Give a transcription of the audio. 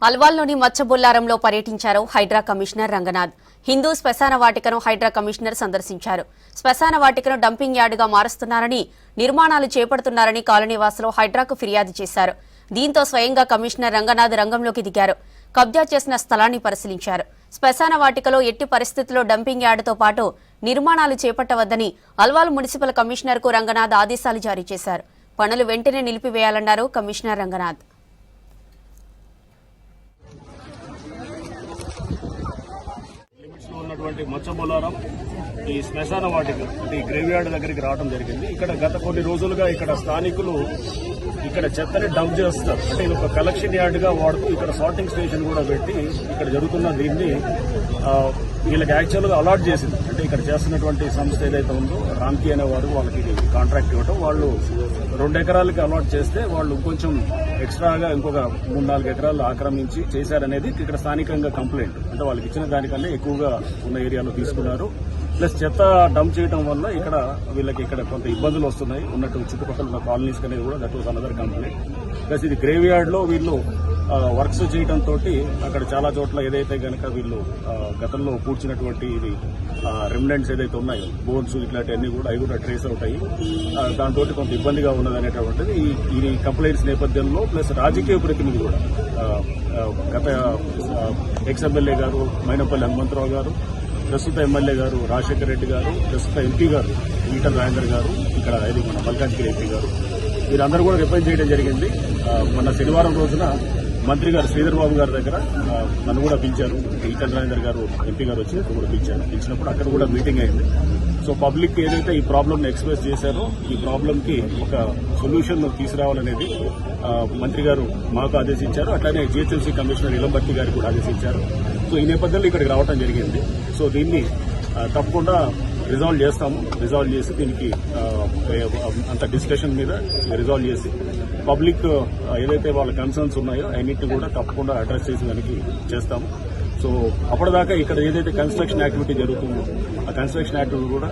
అల్వాల్లోని మచ్చబొల్లారంలో పర్యటించారు హైడ్రా కమిషనర్ రంగనాథ్. హిందూ శ్మశాన వాటికను హైడ్రా కమిషనర్ సందర్శించారు. శ్మశాన వాటికను డంపింగ్ యార్డుగా మారుస్తున్నారని, నిర్మాణాలు చేపడుతున్నారని కాలనీవాసులు హైడ్రాకు ఫిర్యాదు చేశారు. దీంతో స్వయంగా కమిషనర్ రంగనాథ్ రంగంలోకి దిగారు. కబ్జా చేసిన స్థలాన్ని పరిశీలించారు. శ్మశాన వాటికలో ఎట్టి పరిస్థితుల్లో డంపింగ్ యార్డుతో పాటు నిర్మాణాలు చేపట్టవద్దని అల్వాల్ మున్సిపల్ కమిషనర్కు రంగనాథ్ ఆదేశాలు జారీ చేశారు. పనులు వెంటనే నిలిపివేయాలన్నారు కమిషనర్ రంగనాథ్. ఉన్నటువంటి మచ్చబొల్లారం ఈ శ్మశాన వాటిక ఈ గ్రేవ్ యార్డ్ దగ్గరికి రావడం జరిగింది. ఇక్కడ గత కొన్ని రోజులుగా ఇక్కడ స్థానికులు ఇక్కడ చెత్తని డంప్ చేస్తారు. అంటే ఇది ఒక కలెక్షన్ యార్డ్ గా వాడుతూ ఇక్కడ సార్టింగ్ స్టేషన్ కూడా పెట్టి ఇక్కడ జరుగుతున్న దీన్ని వీళ్ళకి యాక్చువల్ గా అలాట్ చేసింది. అంటే ఇక్కడ చేస్తున్నటువంటి సంస్థ ఏదైతే ఉందో రామ్కి అనే వారు వాళ్ళకి కాంట్రాక్ట్ ఇవ్వడం, వాళ్ళు 2 ఎకరాలకి అలాట్ చేస్తే వాళ్ళు కొంచెం ఎక్స్ట్రాగా ఇంకొక 3-4 ఎకరాలు ఆక్రమించి చేశారనేది ఇక్కడ స్థానికంగా కంప్లైంట్. అంటే వాళ్ళకి ఇచ్చిన దానికన్నా ఎక్కువగా ఉన్న ఏరియాలో తీసుకున్నారు. ప్లస్ చెత్త డంప్ చేయడం వల్ల వీళ్ళకి ఇక్కడ కొంత ఇబ్బందులు వస్తున్నాయి. ఉన్నట్టు చుట్టుపక్కల ఉన్న కాలనీస్ అనేది కూడా that was another complaint. Plus ఇది గ్రేవ్ యార్డ్ లో వీళ్ళు వర్క్స్ చేయడంతో అక్కడ చాలా చోట్ల ఏదైతే కనుక వీళ్ళు గతంలో పూడ్చినటువంటి ఇది రెమినెంట్స్ ఏదైతే ఉన్నాయో బోన్స్ ఇట్లాంటివన్నీ కూడా అవి కూడా ట్రేస్ అవుతాయి. దాంతో కొంత ఇబ్బందిగా ఉన్నది అనేటువంటిది ఈ కంప్లైంట్స్ నేపథ్యంలో ప్లస్ రాజకీయ ప్రతినిధి కూడా గత ఎక్స్ ఎమ్మెల్యే గారు మైనపల్లి హనుమంతరావు గారు, ప్రస్తుత ఎమ్మెల్యే గారు రాజశేఖర రెడ్డి గారు, ప్రస్తుత ఎంపీ గారు ఈటల రాజేందర్ గారు, ఇక్కడ మన మల్కాజ్గిరి ఎంపీ గారు, వీరందరూ కూడా రిప్రజెంట్ చేయడం జరిగింది. మొన్న శనివారం రోజున మంత్రి గారు శ్రీధర్ బాబు గారి దగ్గర నన్ను కూడా పిలిచారు. ఈటల రాజేందర్ గారు ఎంపీ గారు వచ్చి కూడా పిలిచినప్పుడు అక్కడ కూడా మీటింగ్ అయింది. సో పబ్లిక్ ఏదైతే ఈ ప్రాబ్లమ్ ని ఎక్స్ప్రెస్ చేశారో ఈ ప్రాబ్లం కి ఒక సొల్యూషన్ తీసుకురావాలనేది మంత్రి గారు మాకు ఆదేశించారు. అట్లానే జీహెచ్ఎంసీ కమిషనర్ ఇలంబర్తి గారికి కూడా ఆదేశించారు. సో ఈ నేపథ్యంలో ఇక్కడికి రావడం జరిగింది. సో దీన్ని తప్పకుండా రిజాల్వ్ చేస్తాము. రిజాల్వ్ చేసి దీనికి అంత డిస్కషన్ మీద రిజాల్వ్ చేసి పబ్లిక్ ఏదైతే వాళ్ళ కన్సర్న్స్ ఉన్నాయో అన్నింటినీ కూడా తప్పకుండా అడ్రస్ చేసి దానికి చేస్తాము. సో అప్పటిదాకా ఇక్కడ ఏదైతే కన్స్ట్రక్షన్ యాక్టివిటీ జరుగుతుందో ఆ కన్స్ట్రక్షన్ యాక్టివిటీ కూడా